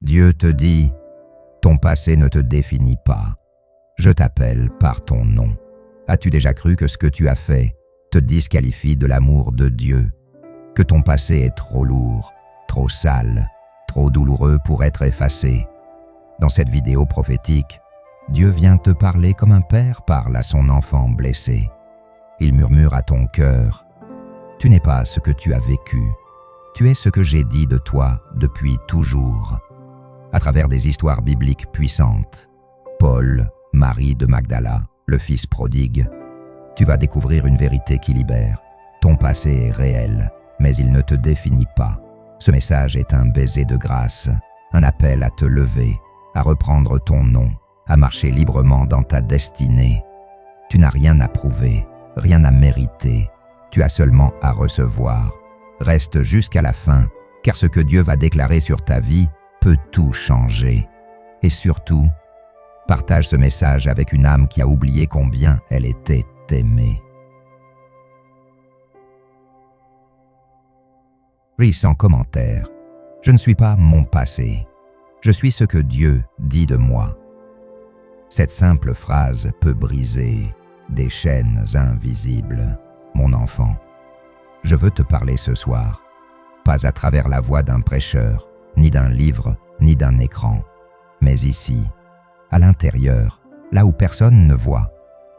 Dieu te dit, ton passé ne te définit pas. Je t'appelle par ton nom. As-tu déjà cru que ce que tu as fait te disqualifie de l'amour de Dieu? Que ton passé est trop lourd, trop sale, trop douloureux pour être effacé? Dans cette vidéo prophétique, Dieu vient te parler comme un père parle à son enfant blessé. Il murmure à ton cœur, « Tu n'es pas ce que tu as vécu, tu es ce que j'ai dit de toi depuis toujours. » À travers des histoires bibliques puissantes, Paul, Marie de Magdala, le fils prodigue, tu vas découvrir une vérité qui libère. Ton passé est réel, mais il ne te définit pas. Ce message est un baiser de grâce, un appel à te lever, à reprendre ton nom, à marcher librement dans ta destinée. Tu n'as rien à prouver, rien à mériter, tu as seulement à recevoir. Reste jusqu'à la fin, car ce que Dieu va déclarer sur ta vie peut tout changer. Et surtout, partage ce message avec une âme qui a oublié combien elle était aimée. Prie sans commentaire. Je ne suis pas mon passé. Je suis ce que Dieu dit de moi. Cette simple phrase peut briser des chaînes invisibles. Mon enfant, je veux te parler ce soir, pas à travers la voix d'un prêcheur, ni d'un livre, ni d'un écran, mais ici, à l'intérieur, là où personne ne voit.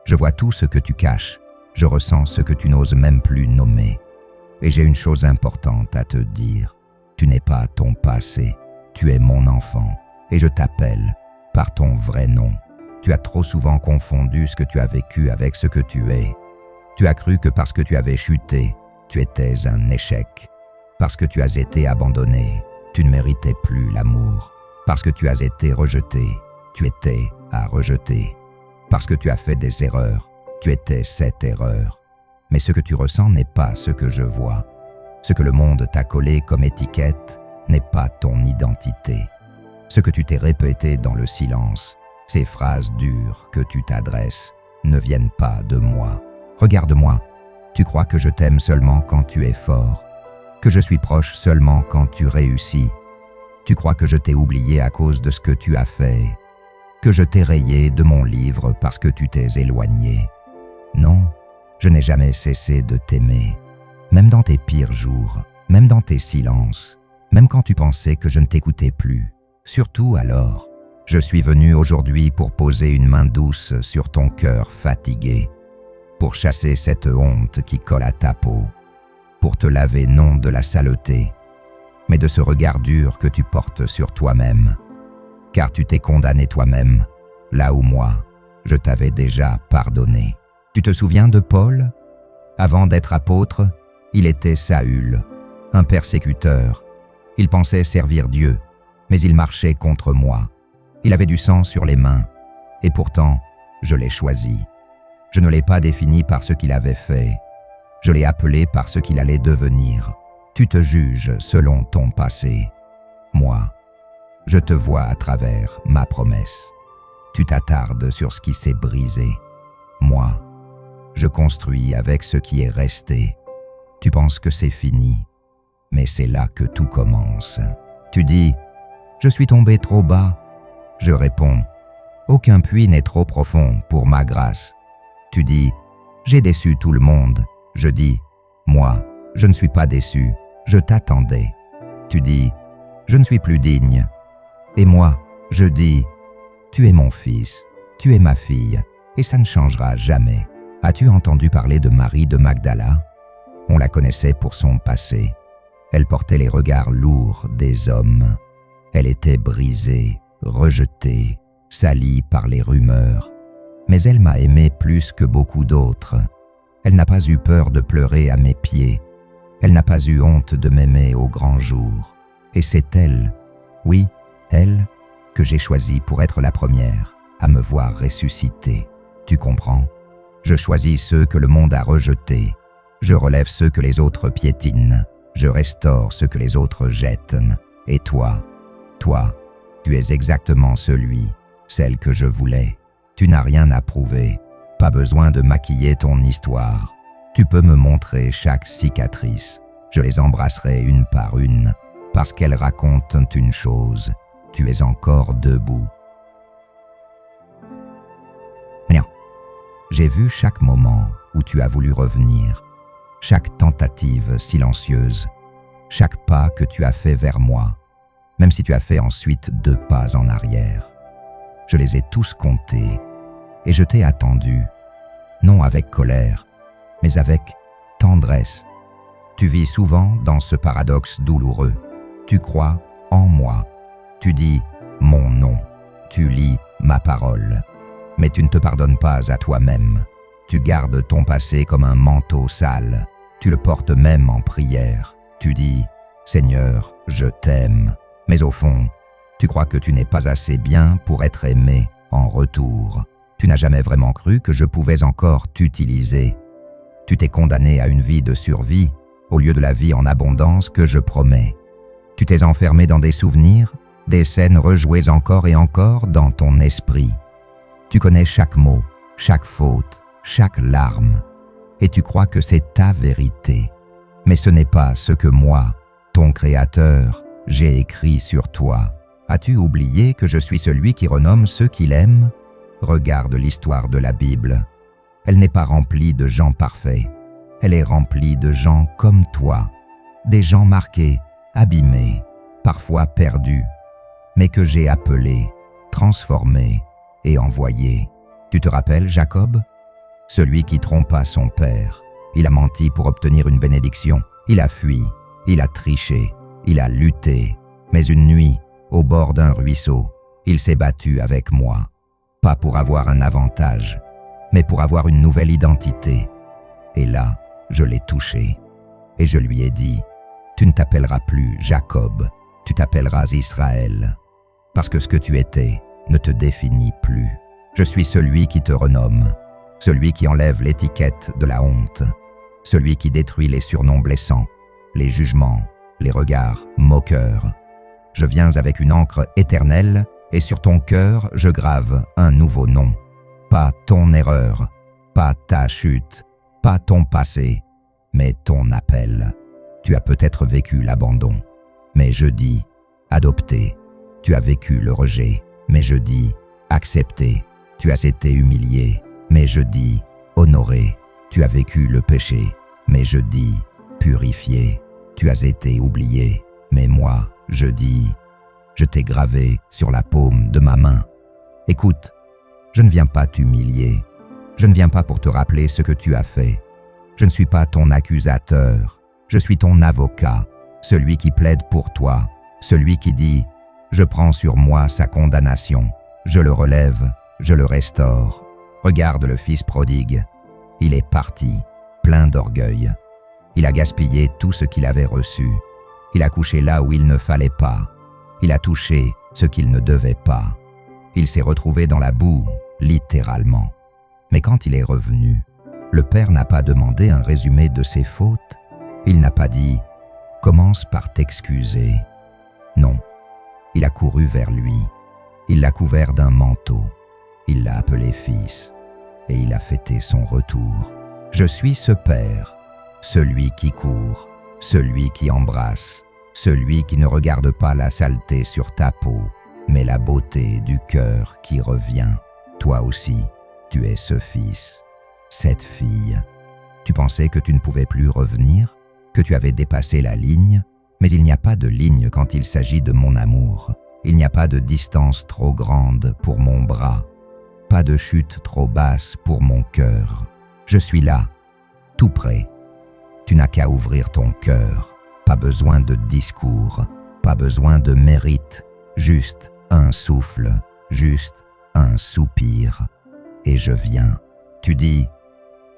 Je vois tout ce que tu caches, je ressens ce que tu n'oses même plus nommer. Et j'ai une chose importante à te dire, tu n'es pas ton passé, tu es mon enfant, et je t'appelle par ton vrai nom. Tu as trop souvent confondu ce que tu as vécu avec ce que tu es. Tu as cru que parce que tu avais chuté, tu étais un échec. Parce que tu as été abandonné, tu ne méritais plus l'amour. Parce que tu as été rejeté, tu étais à rejeter. Parce que tu as fait des erreurs, tu étais cette erreur. Mais ce que tu ressens n'est pas ce que je vois. Ce que le monde t'a collé comme étiquette n'est pas ton identité. Ce que tu t'es répété dans le silence, ces phrases dures que tu t'adresses, ne viennent pas de moi. Regarde-moi, tu crois que je t'aime seulement quand tu es fort, que je suis proche seulement quand tu réussis. Tu crois que je t'ai oublié à cause de ce que tu as fait, que je t'ai rayé de mon livre parce que tu t'es éloigné. Non, je n'ai jamais cessé de t'aimer, même dans tes pires jours, même dans tes silences, même quand tu pensais que je ne t'écoutais plus. Surtout alors, je suis venu aujourd'hui pour poser une main douce sur ton cœur fatigué, pour chasser cette honte qui colle à ta peau, pour te laver non de la saleté, mais de ce regard dur que tu portes sur toi-même. Car tu t'es condamné toi-même, là où moi, je t'avais déjà pardonné. Tu te souviens de Paul? Avant d'être apôtre, il était Saül, un persécuteur. Il pensait servir Dieu, mais il marchait contre moi. Il avait du sang sur les mains, et pourtant, je l'ai choisi. Je ne l'ai pas défini par ce qu'il avait fait. Je l'ai appelé par ce qu'il allait devenir. Tu te juges selon ton passé. Moi, je te vois à travers ma promesse. Tu t'attardes sur ce qui s'est brisé. Moi, je construis avec ce qui est resté. Tu penses que c'est fini, mais c'est là que tout commence. Tu dis, je suis tombé trop bas. Je réponds, aucun puits n'est trop profond pour ma grâce. Tu dis, j'ai déçu tout le monde. Je dis, moi, je ne suis pas déçu, je t'attendais. Tu dis, je ne suis plus digne. Et moi, je dis, tu es mon fils, tu es ma fille, et ça ne changera jamais. As-tu entendu parler de Marie de Magdala? On la connaissait pour son passé. Elle portait les regards lourds des hommes. Elle était brisée, rejetée, salie par les rumeurs. Mais elle m'a aimé plus que beaucoup d'autres. Elle n'a pas eu peur de pleurer à mes pieds. Elle n'a pas eu honte de m'aimer au grand jour. Et c'est elle, oui, elle, que j'ai choisie pour être la première à me voir ressusciter. Tu comprends? Je choisis ceux que le monde a rejetés. Je relève ceux que les autres piétinent. Je restaure ceux que les autres jettent. Et toi, tu es exactement celle que je voulais. Tu n'as rien à prouver, pas besoin de maquiller ton histoire. Tu peux me montrer chaque cicatrice. Je les embrasserai une par une, parce qu'elles racontent une chose. tu es encore debout. Rien. J'ai vu chaque moment où tu as voulu revenir, chaque tentative silencieuse, chaque pas que tu as fait vers moi, même si tu as fait ensuite 2 pas en arrière. Je les ai tous comptés et je t'ai attendu, non avec colère, mais avec tendresse. Tu vis souvent dans ce paradoxe douloureux. Tu crois en moi. Tu dis mon nom. Tu lis ma parole. Mais tu ne te pardonnes pas à toi-même. Tu gardes ton passé comme un manteau sale. Tu le portes même en prière. Tu dis « Seigneur, je t'aime ». Mais au fond, tu crois que tu n'es pas assez bien pour être aimé en retour. Tu n'as jamais vraiment cru que je pouvais encore t'utiliser. Tu t'es condamné à une vie de survie au lieu de la vie en abondance que je promets. Tu t'es enfermé dans des souvenirs, des scènes rejouées encore et encore dans ton esprit. Tu connais chaque mot, chaque faute, chaque larme, et tu crois que c'est ta vérité. Mais ce n'est pas ce que moi, ton Créateur, j'ai écrit sur toi. As-tu oublié que je suis celui qui renomme ceux qu'il aime? Regarde l'histoire de la Bible. Elle n'est pas remplie de gens parfaits. Elle est remplie de gens comme toi, des gens marqués, abîmés, parfois perdus, mais que j'ai appelés, transformés et envoyés. Tu te rappelles Jacob? Celui qui trompa son père. Il a menti pour obtenir une bénédiction. Il a fui, il a triché, il a lutté. Mais une nuit, au bord d'un ruisseau, il s'est battu avec moi. Pas pour avoir un avantage, mais pour avoir une nouvelle identité. Et là, je l'ai touché. Et je lui ai dit, « Tu ne t'appelleras plus Jacob, tu t'appelleras Israël. Parce que ce que tu étais ne te définit plus. Je suis celui qui te renomme, celui qui enlève l'étiquette de la honte, celui qui détruit les surnoms blessants, les jugements, les regards moqueurs. Je viens avec une encre éternelle et sur ton cœur je grave un nouveau nom. Pas ton erreur, pas ta chute, pas ton passé, mais ton appel. Tu as peut-être vécu l'abandon, mais je dis adopté. Tu as vécu le rejet, mais je dis accepté. Tu as été humilié, mais je dis honoré. Tu as vécu le péché, mais je dis purifié. Tu as été oublié, mais moi, je dis, je t'ai gravé sur la paume de ma main. Écoute, je ne viens pas t'humilier. Je ne viens pas pour te rappeler ce que tu as fait. Je ne suis pas ton accusateur. Je suis ton avocat, celui qui plaide pour toi, celui qui dit « Je prends sur moi sa condamnation, je le relève, je le restaure. » Regarde le fils prodigue. Il est parti, plein d'orgueil. Il a gaspillé tout ce qu'il avait reçu. Il a couché là où il ne fallait pas. Il a touché ce qu'il ne devait pas. Il s'est retrouvé dans la boue, littéralement. Mais quand il est revenu, le père n'a pas demandé un résumé de ses fautes. Il n'a pas dit « Commence par t'excuser ». Non, il a couru vers lui. Il l'a couvert d'un manteau. Il l'a appelé fils. Et il a fêté son retour. Je suis ce père, celui qui court, celui qui embrasse, celui qui ne regarde pas la saleté sur ta peau, mais la beauté du cœur qui revient. Toi aussi, tu es ce fils, cette fille. Tu pensais que tu ne pouvais plus revenir, que tu avais dépassé la ligne, mais il n'y a pas de ligne quand il s'agit de mon amour. Il n'y a pas de distance trop grande pour mon bras, pas de chute trop basse pour mon cœur. Je suis là, tout près. Tu n'as qu'à ouvrir ton cœur. Pas besoin de discours, pas besoin de mérite, juste un souffle, juste un soupir. Et je viens. Tu dis,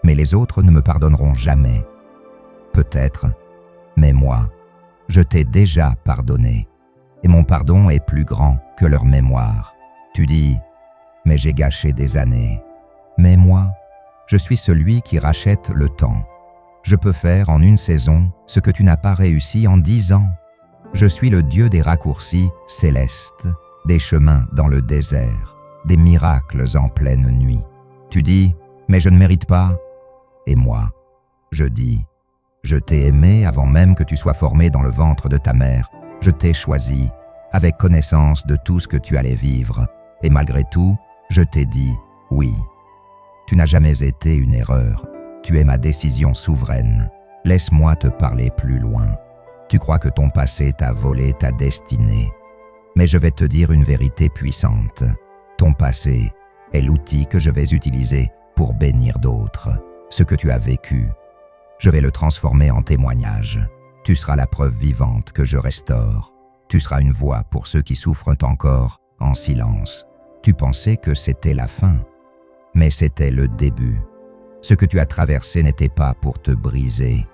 mais les autres ne me pardonneront jamais. Peut-être, mais moi, je t'ai déjà pardonné. Et mon pardon est plus grand que leur mémoire. Tu dis, mais j'ai gâché des années. Mais moi, je suis celui qui rachète le temps. Je peux faire en une saison ce que tu n'as pas réussi en 10 ans. Je suis le Dieu des raccourcis célestes, des chemins dans le désert, des miracles en pleine nuit. Tu dis, mais je ne mérite pas. Et moi, je dis, je t'ai aimé avant même que tu sois formé dans le ventre de ta mère. Je t'ai choisi avec connaissance de tout ce que tu allais vivre, et malgré tout, je t'ai dit oui. Tu n'as jamais été une erreur, tu es ma décision souveraine. Laisse-moi te parler plus loin. Tu crois que ton passé t'a volé ta destinée. Mais je vais te dire une vérité puissante. Ton passé est l'outil que je vais utiliser pour bénir d'autres. Ce que tu as vécu, je vais le transformer en témoignage. Tu seras la preuve vivante que je restaure. Tu seras une voix pour ceux qui souffrent encore en silence. Tu pensais que c'était la fin, mais c'était le début. Ce que tu as traversé n'était pas pour te briser,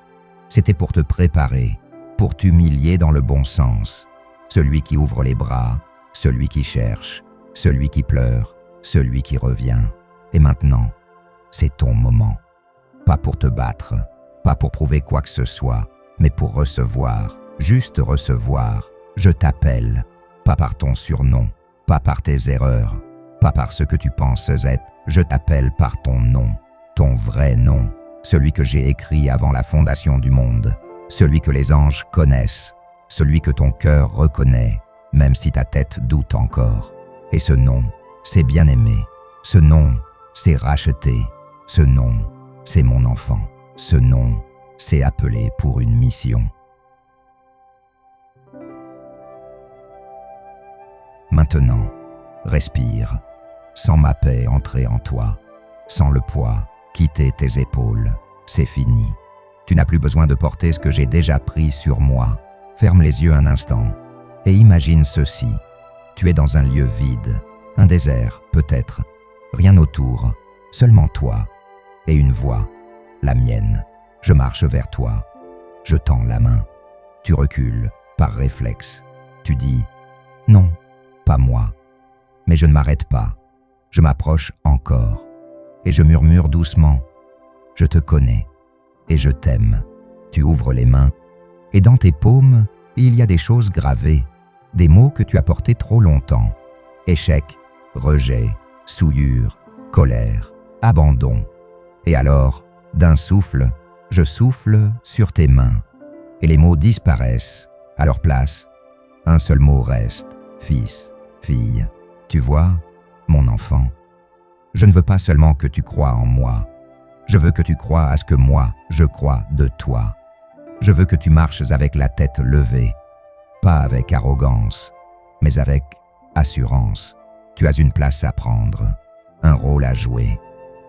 c'était pour te préparer, pour t'humilier dans le bon sens. Celui qui ouvre les bras, celui qui cherche, celui qui pleure, celui qui revient. Et maintenant, c'est ton moment. Pas pour te battre, pas pour prouver quoi que ce soit, mais pour recevoir, juste recevoir. Je t'appelle, pas par ton surnom, pas par tes erreurs, pas par ce que tu penses être. Je t'appelle par ton nom, ton vrai nom, celui que j'ai écrit avant la fondation du monde, celui que les anges connaissent, celui que ton cœur reconnaît, même si ta tête doute encore. Et ce nom, c'est bien-aimé. Ce nom, c'est racheté. Ce nom, c'est mon enfant. Ce nom, c'est appelé pour une mission. Maintenant, respire. Sans ma paix entrer en toi, sans le poids quitter tes épaules. C'est fini. Tu n'as plus besoin de porter ce que j'ai déjà pris sur moi. Ferme les yeux un instant et imagine ceci. Tu es dans un lieu vide, un désert peut-être, rien autour, seulement toi et une voix, la mienne. Je marche vers toi, je tends la main. Tu recules par réflexe. Tu dis « Non, pas moi ». Mais je ne m'arrête pas. Je m'approche encore et je murmure doucement « Je te connais et je t'aime ». Tu ouvres les mains et dans tes paumes, il y a des choses gravées, des mots que tu as portés trop longtemps. Échec, rejet, souillure, colère, abandon. Et alors, d'un souffle, je souffle sur tes mains et les mots disparaissent. À leur place, un seul mot reste, fils, fille. Tu vois, mon enfant, je ne veux pas seulement que tu crois en moi. Je veux que tu crois à ce que moi, je crois de toi. Je veux que tu marches avec la tête levée, pas avec arrogance, mais avec assurance. Tu as une place à prendre, un rôle à jouer,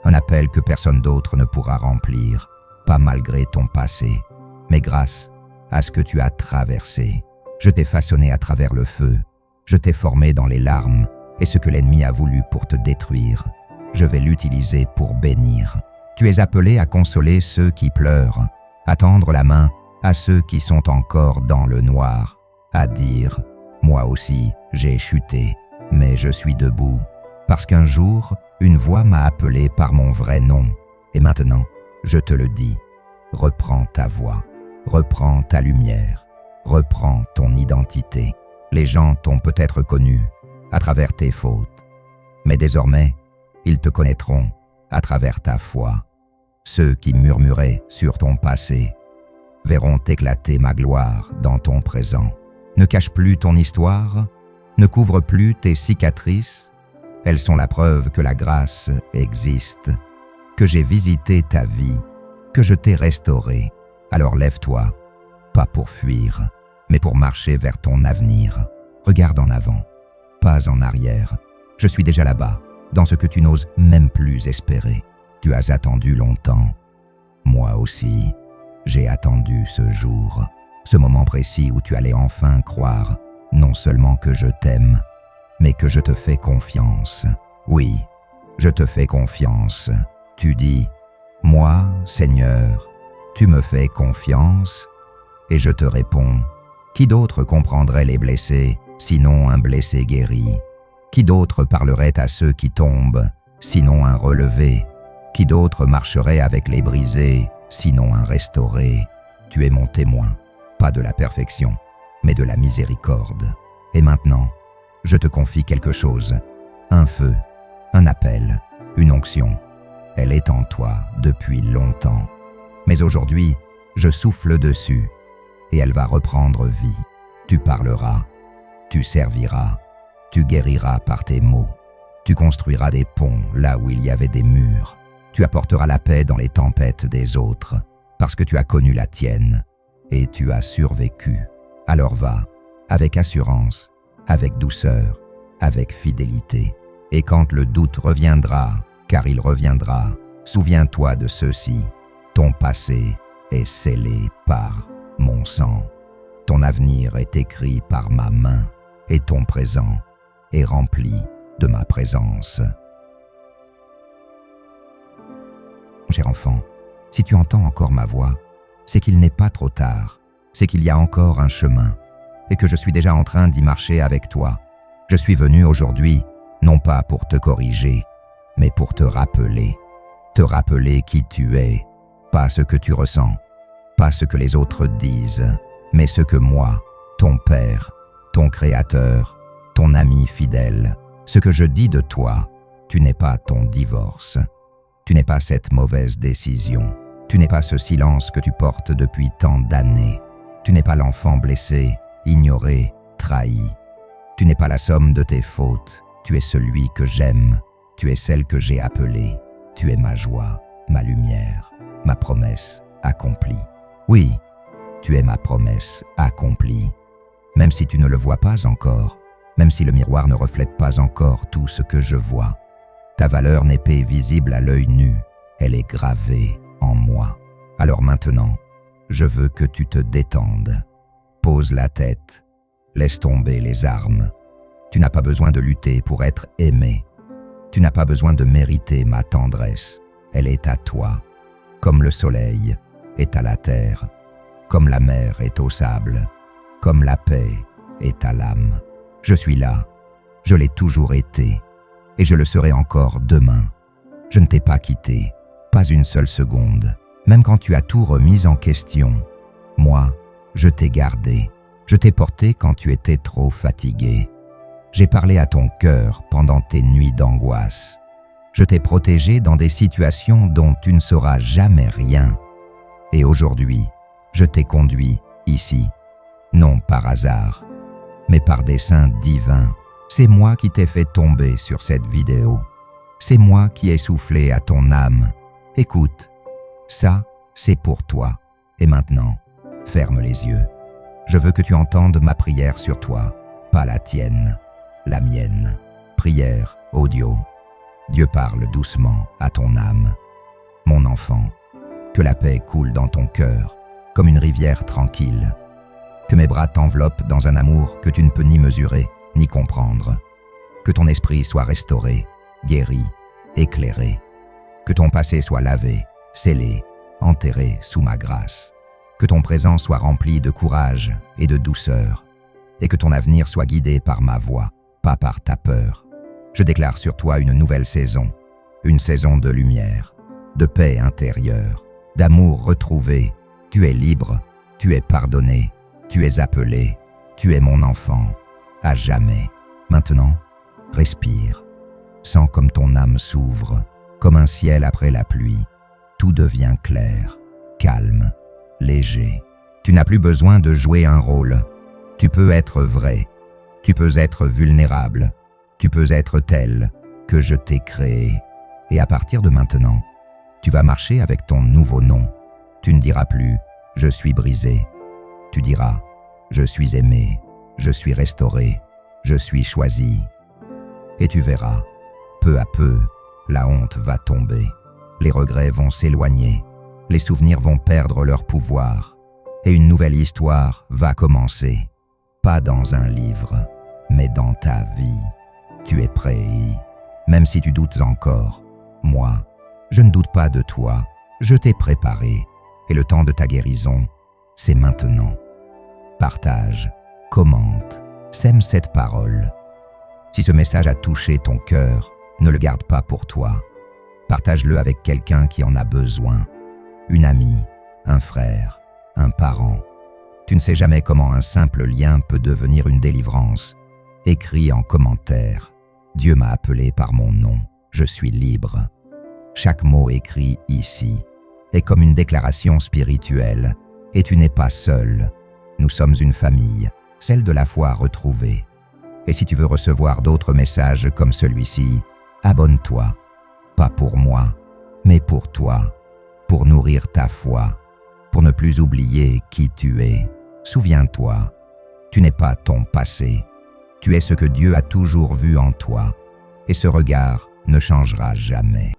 un appel que personne d'autre ne pourra remplir, pas malgré ton passé, mais grâce à ce que tu as traversé. Je t'ai façonné à travers le feu, je t'ai formé dans les larmes, et ce que l'ennemi a voulu pour te détruire, je vais l'utiliser pour bénir. Tu es appelé à consoler ceux qui pleurent, à tendre la main à ceux qui sont encore dans le noir, à dire « Moi aussi, j'ai chuté, mais je suis debout, parce qu'un jour, une voix m'a appelé par mon vrai nom. Et maintenant, je te le dis, reprends ta voix, reprends ta lumière, reprends ton identité. Les gens t'ont peut-être connu à travers tes fautes, mais désormais, ils te connaîtront à travers ta foi. Ceux qui murmuraient sur ton passé verront éclater ma gloire dans ton présent. Ne cache plus ton histoire, ne couvre plus tes cicatrices. Elles sont la preuve que la grâce existe, que j'ai visité ta vie, que je t'ai restauré. Alors lève-toi, pas pour fuir, mais pour marcher vers ton avenir. Regarde en avant, pas en arrière. Je suis déjà là-bas, dans ce que tu n'oses même plus espérer. Tu as attendu longtemps. Moi aussi, j'ai attendu ce jour, ce moment précis où tu allais enfin croire, non seulement que je t'aime, mais que je te fais confiance. Oui, je te fais confiance. Tu dis, moi, Seigneur, tu me fais confiance? Et je te réponds, qui d'autre comprendrait les blessés, sinon un blessé guéri? Qui d'autre parlerait à ceux qui tombent, sinon un relevé? Qui d'autre marcherait avec les brisés, sinon un restauré? Tu es mon témoin, pas de la perfection, mais de la miséricorde. Et maintenant, je te confie quelque chose, un feu, un appel, une onction. Elle est en toi depuis longtemps. Mais aujourd'hui, je souffle dessus et elle va reprendre vie. Tu parleras. Tu serviras, tu guériras par tes mots. Tu construiras des ponts là où il y avait des murs. Tu apporteras la paix dans les tempêtes des autres, parce que tu as connu la tienne, et tu as survécu. Alors va, avec assurance, avec douceur, avec fidélité. Et quand le doute reviendra, car il reviendra, souviens-toi de ceci. Ton passé est scellé par mon sang. Ton avenir est écrit par ma main, et ton présent est rempli de ma présence. Cher enfant, si tu entends encore ma voix, c'est qu'il n'est pas trop tard, c'est qu'il y a encore un chemin, et que je suis déjà en train d'y marcher avec toi. Je suis venu aujourd'hui, non pas pour te corriger, mais pour te rappeler qui tu es, pas ce que tu ressens, pas ce que les autres disent, mais ce que moi, ton Père, ton Créateur, ton ami fidèle, ce que je dis de toi. Tu n'es pas ton divorce, tu n'es pas cette mauvaise décision, tu n'es pas ce silence que tu portes depuis tant d'années, tu n'es pas l'enfant blessé, ignoré, trahi, tu n'es pas la somme de tes fautes, tu es celui que j'aime, tu es celle que j'ai appelée, tu es ma joie, ma lumière, ma promesse accomplie. Oui, tu es ma promesse accomplie, même si tu ne le vois pas encore, même si le miroir ne reflète pas encore tout ce que je vois. Ta valeur n'est pas visible à l'œil nu, elle est gravée en moi. Alors maintenant, je veux que tu te détendes. Pose la tête, laisse tomber les armes. Tu n'as pas besoin de lutter pour être aimé. Tu n'as pas besoin de mériter ma tendresse. Elle est à toi, comme le soleil est à la terre, comme la mer est au sable, comme la paix est à l'âme. Je suis là, je l'ai toujours été, et je le serai encore demain. Je ne t'ai pas quitté, pas une seule seconde, même quand tu as tout remis en question. Moi, je t'ai gardé, je t'ai porté quand tu étais trop fatigué. J'ai parlé à ton cœur pendant tes nuits d'angoisse. Je t'ai protégé dans des situations dont tu ne sauras jamais rien. Et aujourd'hui, je t'ai conduit ici, non par hasard, mais par dessein divin. C'est moi qui t'ai fait tomber sur cette vidéo. C'est moi qui ai soufflé à ton âme. Écoute, ça, c'est pour toi. Et maintenant, ferme les yeux. Je veux que tu entendes ma prière sur toi, pas la tienne, la mienne. Prière audio. Dieu parle doucement à ton âme. Mon enfant, que la paix coule dans ton cœur, comme une rivière tranquille. Que mes bras t'enveloppent dans un amour que tu ne peux ni mesurer, ni comprendre. Que ton esprit soit restauré, guéri, éclairé. Que ton passé soit lavé, scellé, enterré sous ma grâce. Que ton présent soit rempli de courage et de douceur. Et que ton avenir soit guidé par ma voix, pas par ta peur. Je déclare sur toi une nouvelle saison, une saison de lumière, de paix intérieure, d'amour retrouvé. Tu es libre, tu es pardonné, tu es appelé, tu es mon enfant, à jamais. Maintenant, respire. Sens comme ton âme s'ouvre, comme un ciel après la pluie. Tout devient clair, calme, léger. Tu n'as plus besoin de jouer un rôle. Tu peux être vrai, tu peux être vulnérable, tu peux être tel que je t'ai créé. Et à partir de maintenant, tu vas marcher avec ton nouveau nom. Tu ne diras plus « je suis brisé ». Tu diras « je suis aimé, je suis restauré, je suis choisi ». Et tu verras, peu à peu, la honte va tomber, les regrets vont s'éloigner, les souvenirs vont perdre leur pouvoir, et une nouvelle histoire va commencer. Pas dans un livre, mais dans ta vie. Tu es prêt, même si tu doutes encore. Moi, je ne doute pas de toi, je t'ai préparé, et le temps de ta guérison, c'est maintenant. Partage, commente, sème cette parole. Si ce message a touché ton cœur, ne le garde pas pour toi. Partage-le avec quelqu'un qui en a besoin. Une amie, un frère, un parent. Tu ne sais jamais comment un simple lien peut devenir une délivrance. Écris en commentaire. Dieu m'a appelé par mon nom. Je suis libre. Chaque mot écrit ici est comme une déclaration spirituelle. Et tu n'es pas seul. Nous sommes une famille, celle de la foi retrouvée. Et si tu veux recevoir d'autres messages comme celui-ci, abonne-toi, pas pour moi, mais pour toi, pour nourrir ta foi, pour ne plus oublier qui tu es. Souviens-toi, tu n'es pas ton passé, tu es ce que Dieu a toujours vu en toi, et ce regard ne changera jamais.